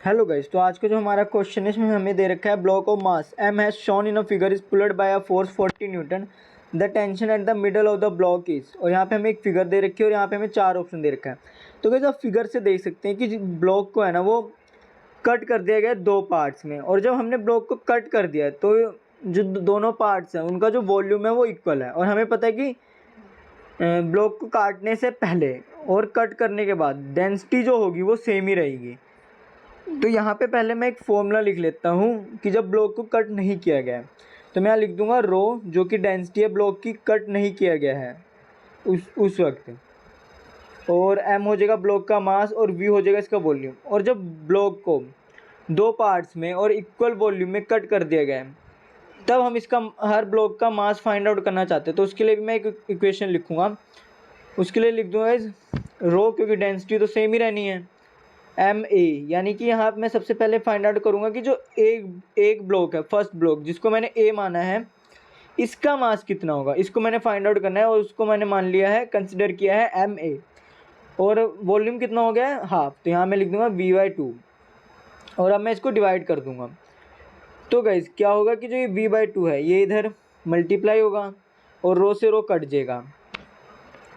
Hello guys, तो आज का जो हमारा क्वेश्चन है इसमें हमें दे रखा है block of mass m has shown in a figure is pulled bye a force 40 Newton. The tension at the middle of the block is, और यहाँ पे हमें एक फिगर दे रखी है और यहाँ पे हमें 4 ऑप्शन दे रखा है। तो गाइस आप फिगर से देख सकते हैं कि ब्लॉक को है ना वो कट कर दिया गया है 2 पार्ट्स में, और जब हमने ब्लॉक को कट कर दिया है तो जो दोनों पार्ट्स हैं उनका जो वॉल्यूम है वो इक्वल है। और हमें पता है कि ब्लॉक को काटने से पहले और कट करने के बाद डेंसिटी जो होगी वो सेम ही रहेगी। तो यहाँ पे पहले मैं एक फॉर्मूला लिख लेता हूँ कि जब ब्लॉक को कट नहीं किया गया है तो मैं यहाँ लिख दूंगा रो, जो कि डेंसिटी है ब्लॉक की कट नहीं किया गया है उस वक्त, और एम हो जाएगा ब्लॉक का मास और वी हो जाएगा इसका वॉल्यूम। और जब ब्लॉक को 2 पार्ट्स में और इक्वल वॉल्यूम में कट कर दिया गया है तब हम इसका हर ब्लॉक का मास फाइंड आउट करना चाहते हैं। तो उसके लिए भी मैं एक इक्वेशन लिखूँगा, उसके लिए लिख दूँगा रो, क्योंकि डेंसिटी तो सेम ही रहनी है, एम ए, यानी कि यहाँ मैं सबसे पहले फाइंड आउट करूँगा कि जो एक ब्लॉक है, फर्स्ट ब्लॉक जिसको मैंने ए माना है, इसका मास कितना होगा, इसको मैंने फाइंड आउट करना है। और उसको मैंने मान लिया है, कंसिडर किया है एम ए, और वॉल्यूम कितना हो गया है हाफ, तो यहाँ मैं लिख दूँगा V/2। और अब मैं इसको डिवाइड कर दूँगा। तो गाइस क्या होगा कि जो ये V/2 है ये इधर मल्टीप्लाई होगा और रो से रो कट जाएगा।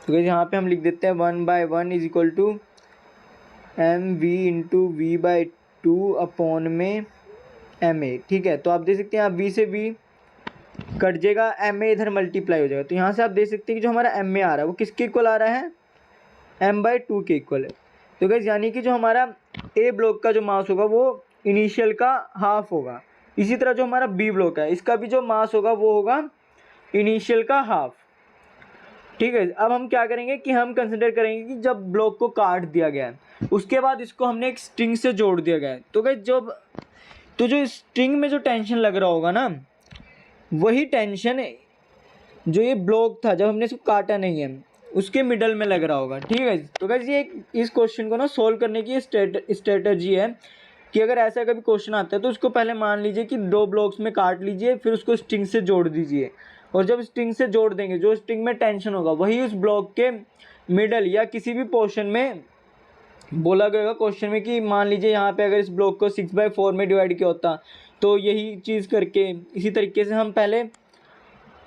तो गाइस यहाँ पे हम लिख देते हैं 1/1 is equal to mv/v/2 upon में ma। ठीक है, तो आप देख सकते हैं यहाँ v से v कट जाएगा, ma इधर मल्टीप्लाई हो जाएगा। तो यहाँ से आप देख सकते हैं कि जो हमारा ma आ रहा है वो किसके इक्वल आ रहा है, m/2 के इक्वल है। तो गाइस यानी कि जो हमारा a ब्लॉक का जो मास होगा वो इनिशियल का हाफ होगा। इसी तरह जो हमारा b ब्लॉक है इसका भी जो मास होगा वो होगा इनिशियल का हाफ। ठीक है, अब हम क्या करेंगे कि हम कंसिडर करेंगे कि जब ब्लॉक को काट दिया गया है उसके बाद इसको हमने एक स्ट्रिंग से जोड़ दिया गया है। तो गाइस जो स्ट्रिंग में जो टेंशन लग रहा होगा ना, वही टेंशन जो ये ब्लॉक था जब हमने इसको काटा नहीं है उसके मिडल में लग रहा होगा। ठीक है, तो गाइस ये इस क्वेश्चन को ना सोल्व करने की स्ट्रेटजी है कि अगर ऐसा कभी क्वेश्चन आता है तो उसको पहले मान लीजिए कि 2 ब्लॉक्स में काट लीजिए, फिर उसको स्ट्रिंग से जोड़ दीजिए, और जब स्ट्रिंग से जोड़ देंगे जो स्ट्रिंग में टेंशन होगा वही उस ब्लॉक के मिडल या किसी भी पोर्शन में बोला गया क्वेश्चन में कि मान लीजिए यहाँ पे अगर इस ब्लॉक को 6/4 में डिवाइड किया होता तो यही चीज़ करके इसी तरीके से हम पहले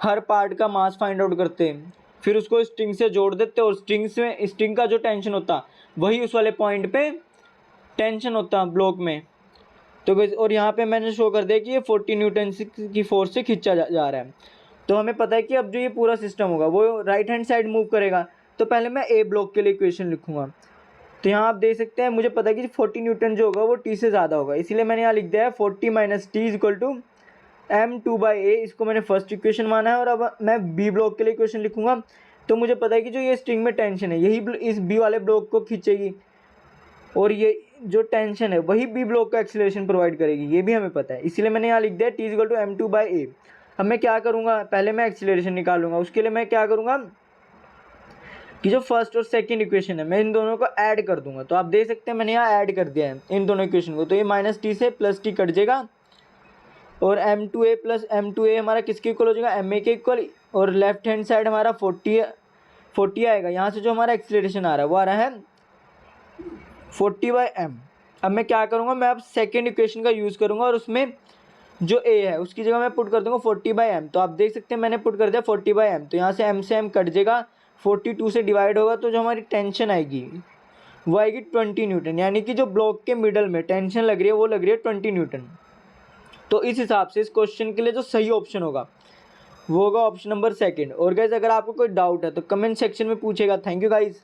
हर पार्ट का मास फाइंड आउट करते, फिर उसको स्ट्रिंग से जोड़ देते और स्ट्रिंग का जो टेंशन होता वही उस वाले पॉइंट पे टेंशन होता ब्लॉक में। तो बस, और यहाँ पे मैंने शो कर दिया कि ये 40 न्यूटन की फोर्स से खींचा जा रहा है। तो हमें पता है कि अब जो ये पूरा सिस्टम होगा वो राइट हैंड साइड मूव करेगा। तो पहले मैं ए ब्लॉक के लिए इक्वेशन लिखूंगा। तो यहाँ आप देख सकते हैं मुझे पता है कि 40 न्यूटन जो होगा वो टी से ज़्यादा होगा, इसीलिए मैंने यहाँ लिख दिया है 40 - t is equal to m2/a। इसको मैंने फर्स्ट इक्वेशन माना है। और अब मैं बी ब्लॉक के लिए इक्वेशन लिखूंगा। तो मुझे पता है कि जो ये स्ट्रिंग में टेंशन है यही इस बी वाले ब्लॉक को खींचेगी, और ये जो टेंशन है वही बी ब्लॉक का एक्सीलरेशन प्रोवाइड करेगी, ये भी हमें पता है। इसीलिए मैंने यहाँ लिख दिया t is equal to m2/a। अब मैं क्या करूँगा, पहले मैं एक्सीलरेशन निकालूंगा। उसके लिए मैं क्या करूँगा कि जो फर्स्ट और सेकंड इक्वेशन है मैं इन दोनों को ऐड कर दूंगा। तो आप देख सकते हैं मैंने यहाँ ऐड कर दिया है इन दोनों इक्वेशन को। तो ये -t से +t कट जाएगा, और m2a + m2a हमारा किसके इक्वल हो जाएगा, ma के इक्वल। और लेफ्ट हैंड साइड हमारा 40 आएगा। यहाँ से जो हमारा एक्सीलरेशन आ रहा है वो आ रहा है 40/m। अब मैं क्या करूँगा, मैं अब सेकेंड इक्वेशन का यूज़ करूँगा और उसमें जो a है उसकी जगह मैं पुट कर दूँगा 40/m। तो आप देख सकते हैं मैंने पुट कर दिया 40/m। तो यहाँ से m से m कट जाएगा, 42 से डिवाइड होगा, तो जो हमारी टेंशन आएगी वो आएगी 20 न्यूटन। यानी कि जो ब्लॉक के मिडल में टेंशन लग रही है वो लग रही है 20 न्यूटन। तो इस हिसाब से इस क्वेश्चन के लिए जो सही ऑप्शन होगा वो होगा ऑप्शन नंबर सेकंड। और गाइस अगर आपको कोई डाउट है तो कमेंट सेक्शन में पूछेगा। Thank you guys.